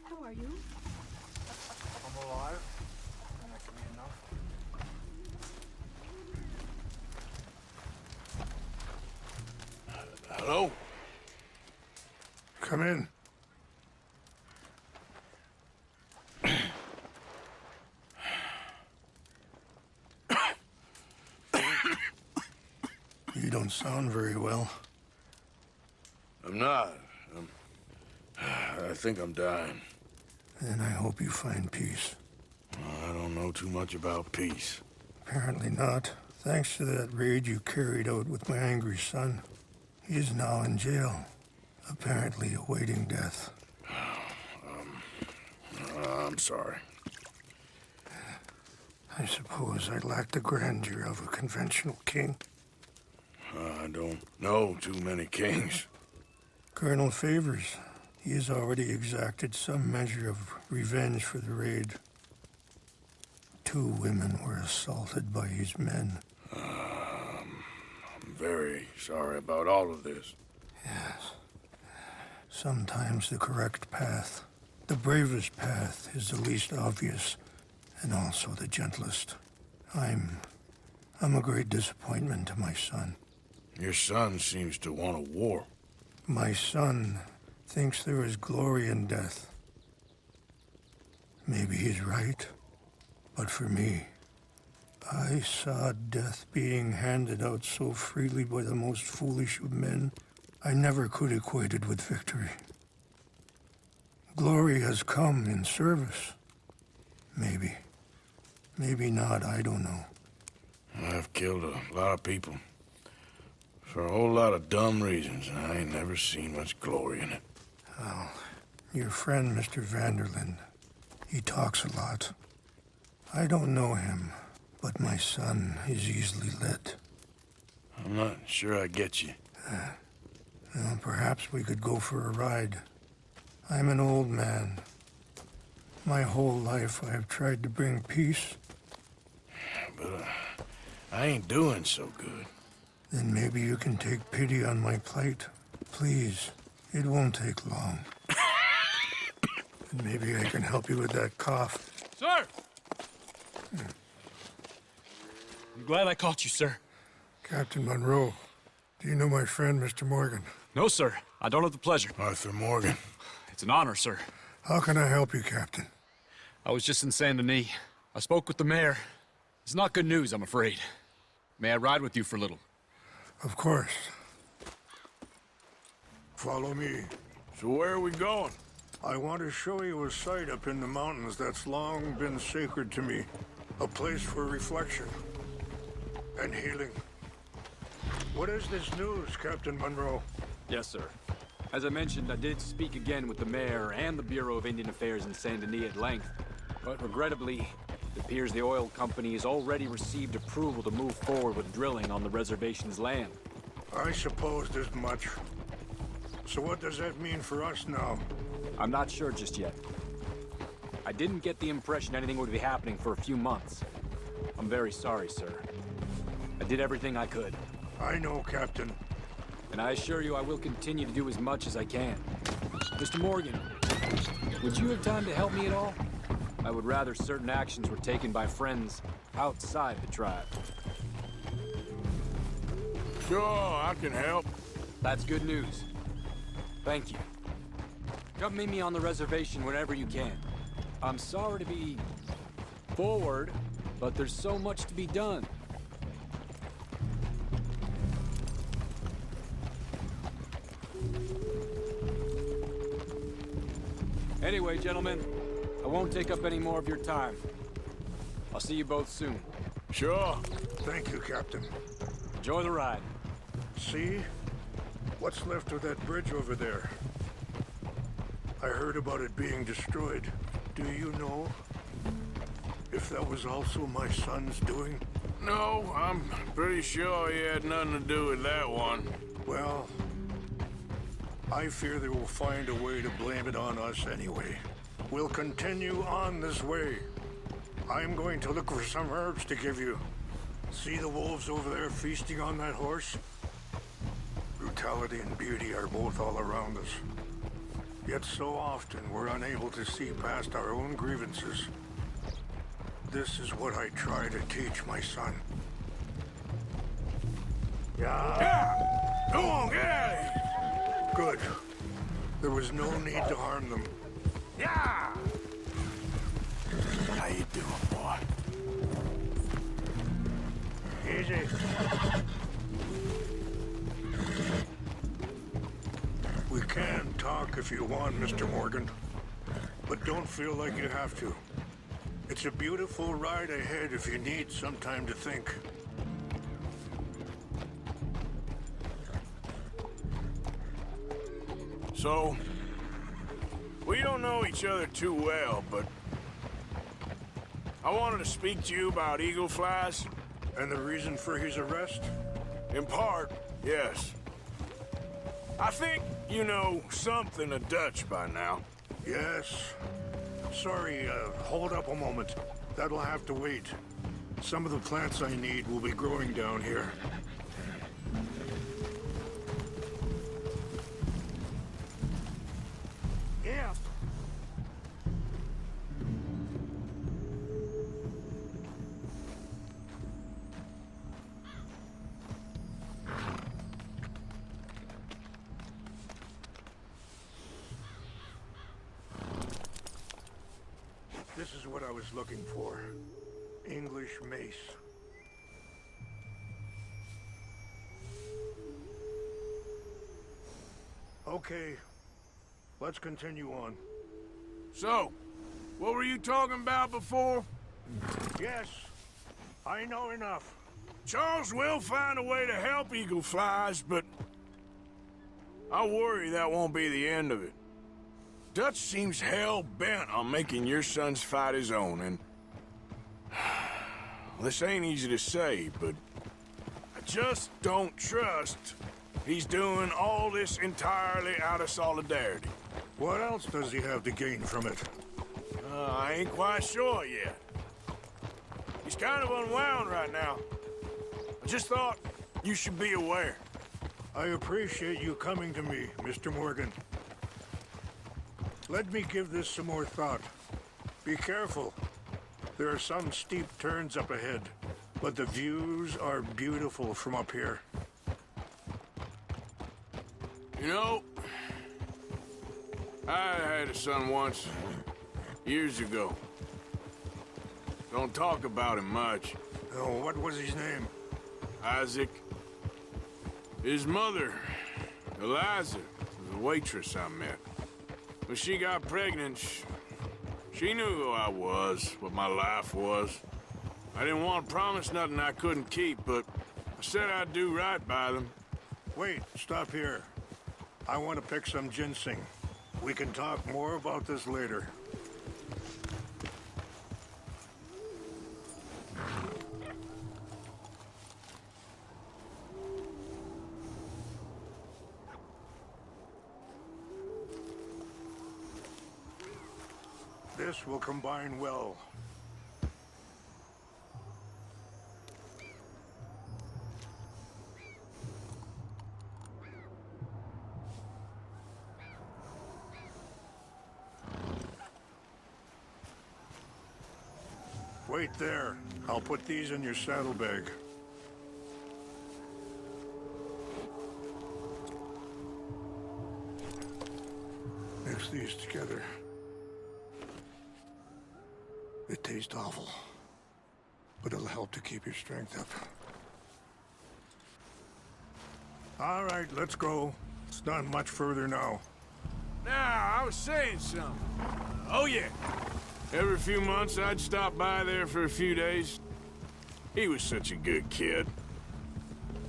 How are you? I'm alive. And that can be enough. Hello? Come in. You don't sound very well. I'm not. I think I'm dying. And I hope you find peace. I don't know too much about peace. Apparently not. Thanks to that raid you carried out with my angry son. He is now in jail, apparently awaiting death. I'm sorry. I suppose I lack the grandeur of a conventional king. I don't know too many kings. Colonel Favors, he has already exacted some measure of revenge for the raid. 2 women were assaulted by his men. I'm very sorry about all of this. Yes. Sometimes the correct path, the bravest path, is the least obvious, and also the gentlest. I'm a great disappointment to my son. Your son seems to want a war. My son thinks there is glory in death. Maybe he's right, but for me, I saw death being handed out so freely by the most foolish of men, I never could equate it with victory. Glory has come in service. Maybe. Maybe not, I don't know. I've killed a lot of people. For a whole lot of dumb reasons, and I ain't never seen much glory in it. Oh, your friend, Mr. Vanderlyn, he talks a lot. I don't know him, but my son is easily led. I'm not sure I get you. Well, perhaps we could go for a ride. I'm an old man. My whole life I have tried to bring peace. But I ain't doing so good. Then maybe you can take pity on my plight. Please, it won't take long. And maybe I can help you with that cough. Sir! I'm glad I caught you, sir. Captain Monroe, do you know my friend, Mr. Morgan? No, sir. I don't have the pleasure. Arthur Morgan. It's an honor, sir. How can I help you, Captain? I was just in Saint Denis. I spoke with the mayor. It's not good news, I'm afraid. May I ride with you for a little? Of course. Follow me. So where are we going? I want to show you a site up in the mountains that's long been sacred to me. A place for reflection and healing. What is this news, Captain Monroe? Yes, sir. As I mentioned, I did speak again with the mayor and the Bureau of Indian Affairs in Saint Denis at length. But regrettably, it appears the oil company has already received approval to move forward with drilling on the reservation's land. I supposed as much. So what does that mean for us now? I'm not sure just yet. I didn't get the impression anything would be happening for a few months. I'm very sorry, sir. I did everything I could. I know, Captain. And I assure you I will continue to do as much as I can. Mr. Morgan, would you have time to help me at all? I would rather certain actions were taken by friends outside the tribe. Sure, I can help. That's good news. Thank you. Come meet me on the reservation whenever you can. I'm sorry to be forward, but there's so much to be done. Anyway, gentlemen, I won't take up any more of your time. I'll see you both soon. Sure. Thank you, Captain. Enjoy the ride. See? What's left of that bridge over there? I heard about it being destroyed. Do you know if that was also my son's doing? No, I'm pretty sure he had nothing to do with that one. Well, I fear they will find a way to blame it on us anyway. We'll continue on this way. I'm going to look for some herbs to give you. See the wolves over there feasting on that horse? Brutality and beauty are both all around us. Yet so often we're unable to see past our own grievances. This is what I try to teach my son. Yeah! Go on, get out of here! Good. There was no need to harm them. Yeah! How you doing, boy? Easy. We can talk if you want, Mr. Morgan. But don't feel like you have to. It's a beautiful ride ahead if you need some time to think. So, we don't know each other too well, but I wanted to speak to you about eagle flies. And the reason for his arrest? In part, yes. I think you know something of Dutch by now. Yes. Sorry, hold up a moment. That'll have to wait. Some of the plants I need will be growing down here. Yeah. This is what I was looking for. English mace. Okay, let's continue on. So, what were you talking about before? Yes, I know enough. Charles will find a way to help eagle flies, but I worry that won't be the end of it. Dutch seems hell-bent on making your son's fight his own, and this ain't easy to say, but I just don't trust he's doing all this entirely out of solidarity. What else does he have to gain from it? I ain't quite sure yet. He's kind of unwound right now. I just thought you should be aware. I appreciate you coming to me, Mr. Morgan. Let me give this some more thought. Be careful. There are some steep turns up ahead, but the views are beautiful from up here. You know, I had a son once, years ago. Don't talk about him much. Oh, what was his name? Isaac. His mother, Eliza, was a waitress I met. When she got pregnant, she knew who I was, what my life was. I didn't want to promise nothing I couldn't keep, but I said I'd do right by them. Wait, stop here. I want to pick some ginseng. We can talk more about this later. This will combine well. Wait there. I'll put these in your saddlebag. Mix these together. It tastes awful, but it'll help to keep your strength up. All right, let's go. It's not much further now. Now, I was saying something. Oh, yeah. Every few months, I'd stop by there for a few days. He was such a good kid.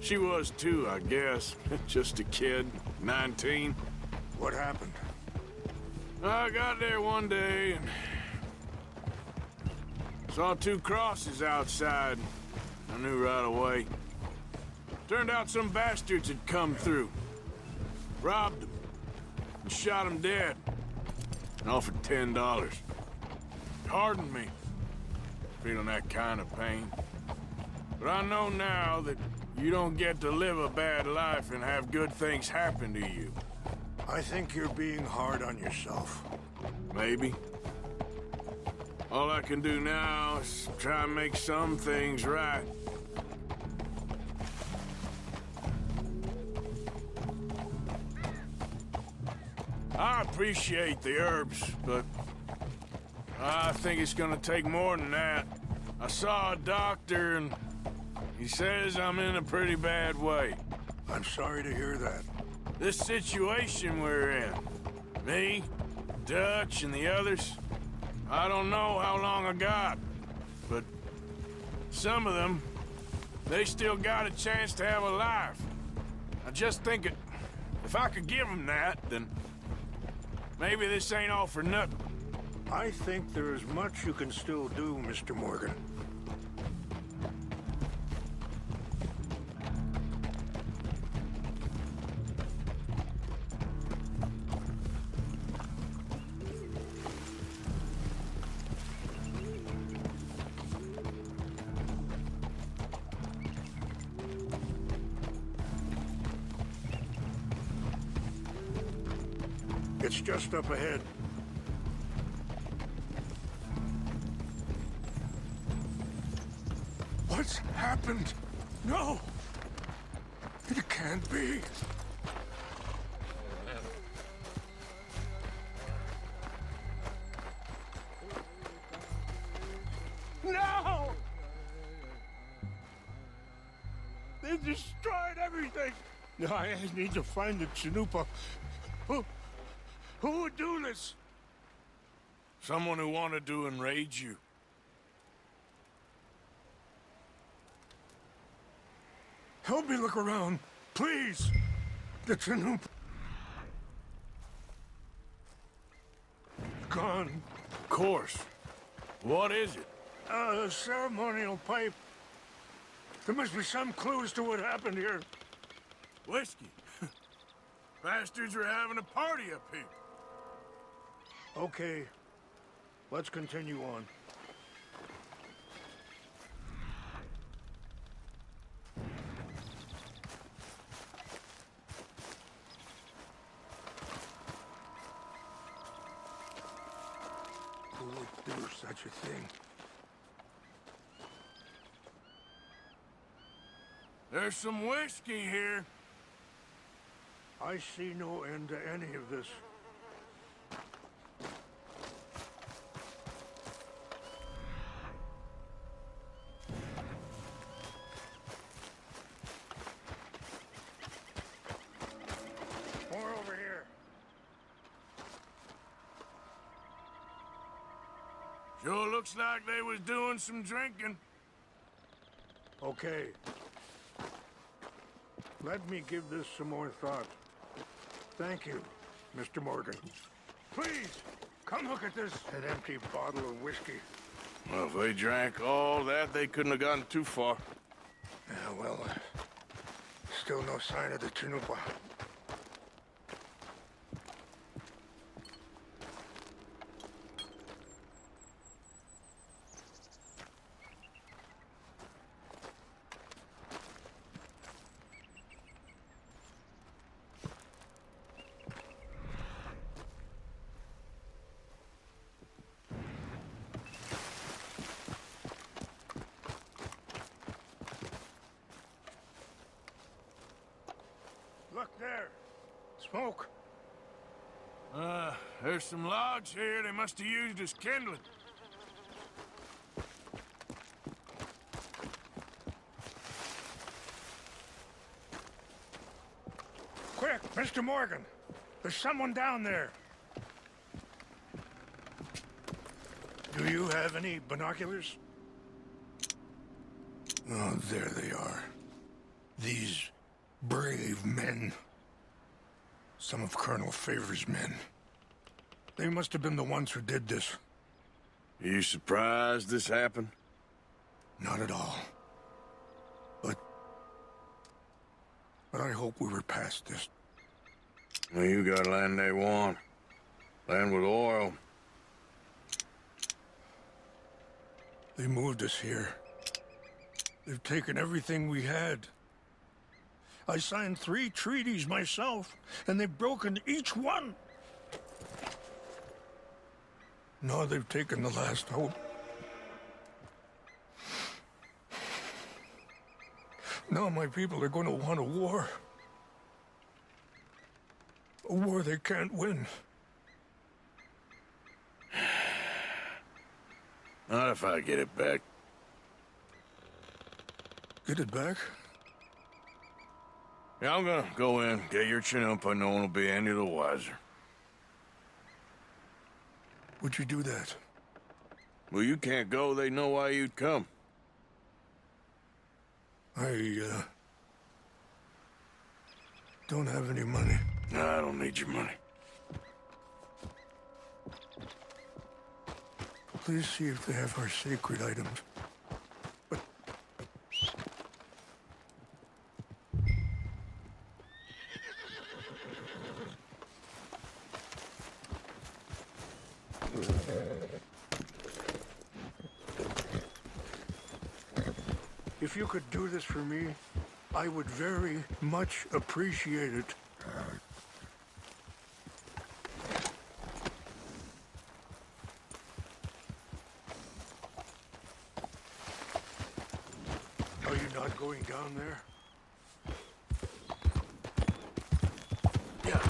She was too, I guess. Just a kid, 19. What happened? I got there one day and saw two crosses outside. I knew right away. Turned out some bastards had come through. Robbed them. And shot them dead. And offered $10. It hardened me. Feeling that kind of pain. But I know now that you don't get to live a bad life and have good things happen to you. I think you're being hard on yourself. Maybe. All I can do now is try and make some things right. I appreciate the herbs, but I think it's gonna take more than that. I saw a doctor and he says I'm in a pretty bad way. I'm sorry to hear that. This situation we're in, me, Dutch, and the others, I don't know how long I got, but some of them, they still got a chance to have a life. I just think if I could give them that, then maybe this ain't all for nothing. I think there is much you can still do, Mr. Morgan. It's just up ahead. What's happened? No! It can't be. No! They destroyed everything! No, I need to find the Chanupa. Who would do this? Someone who wanted to enrage you. Help me look around, please. The Chanupa. Gone. Of course. What is it? A ceremonial pipe. There must be some clues to what happened here. Whiskey. Bastards are having a party up here. Okay, let's continue on. Who would do such a thing? There's some whiskey here. I see no end to any of this. More over here. Sure looks like they was doing some drinking. Okay. Let me give this some more thought. Thank you, Mr. Morgan. Please, come look at this. An empty bottle of whiskey. Well, if they drank all that, they couldn't have gotten too far. Yeah, well, still no sign of the Chanupa. Look there. Smoke. There's some logs here they must have used as kindling. Quick, Mr. Morgan. There's someone down there. Do you have any binoculars? Oh, there they are. These brave men. Some of Colonel Favor's men. They must have been the ones who did this. Are you surprised this happened? Not at all. But I hope we were past this. Well, you got land they want. Land with oil. They moved us here. They've taken everything we had. I signed 3 treaties myself, and they've broken each one. Now they've taken the last hope. Now my people are going to want a war. A war they can't win. Not if I get it back. Get it back? Yeah, I'm gonna go in, get your Chinook, but no one will be any the wiser. Would you do that? Well, you can't go, they know why you'd come. I, don't have any money. No, I don't need your money. Please see if they have our sacred items. But... If you could do this for me, I would very much appreciate it. Are you not going down there? Yeah.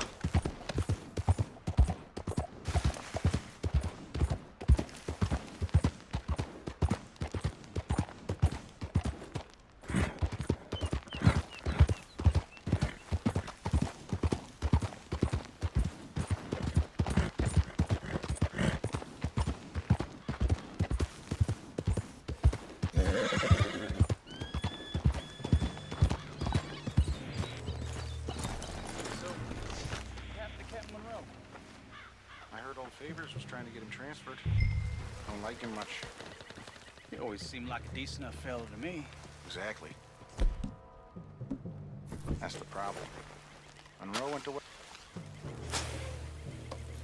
Favors was trying to get him transferred. Don't like him much. He always seemed like a decent enough fella to me. Exactly. That's the problem. Monroe went to...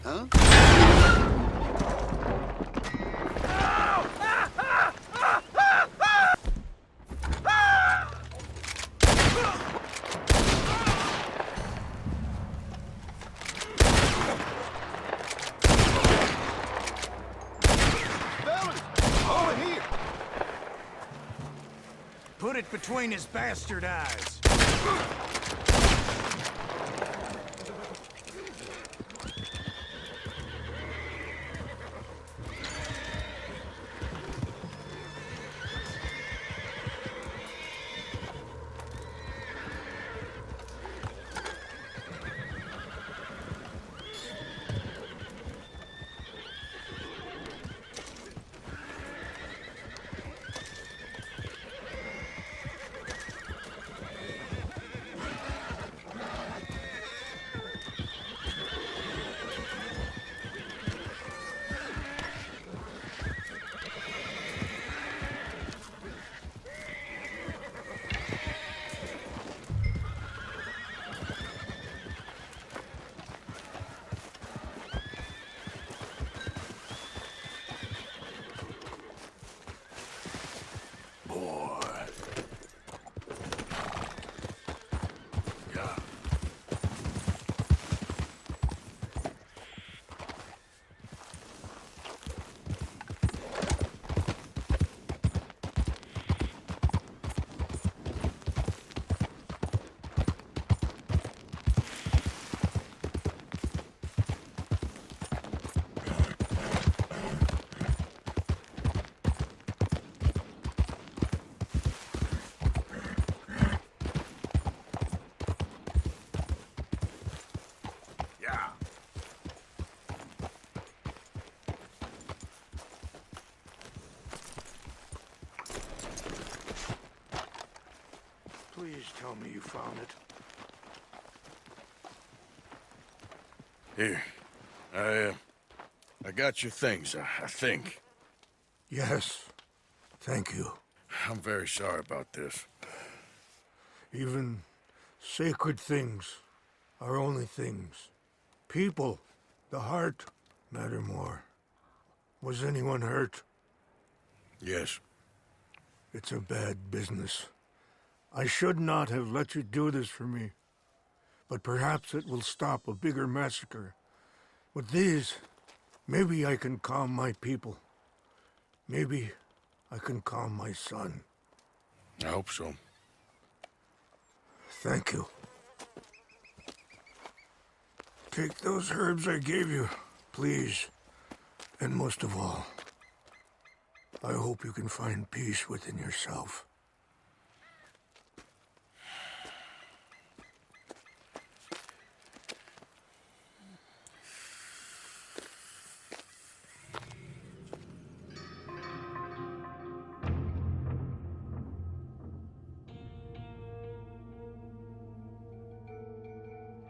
Huh? Put it between his bastard eyes. Please tell me you found it. Here. I got your things, I think. Yes. Thank you. I'm very sorry about this. Even sacred things are only things. People, the heart, matter more. Was anyone hurt? Yes. It's a bad business. I should not have let you do this for me. But perhaps it will stop a bigger massacre. With these, maybe I can calm my people. Maybe I can calm my son. I hope so. Thank you. Take those herbs I gave you, please. And most of all, I hope you can find peace within yourself.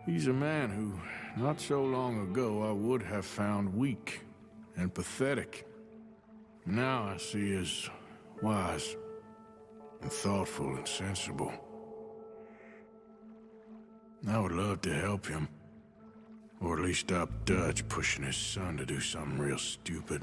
He's a man who, not so long ago, I would have found weak and pathetic. Now I see as wise and thoughtful and sensible. I would love to help him, or at least stop Dutch pushing his son to do something real stupid.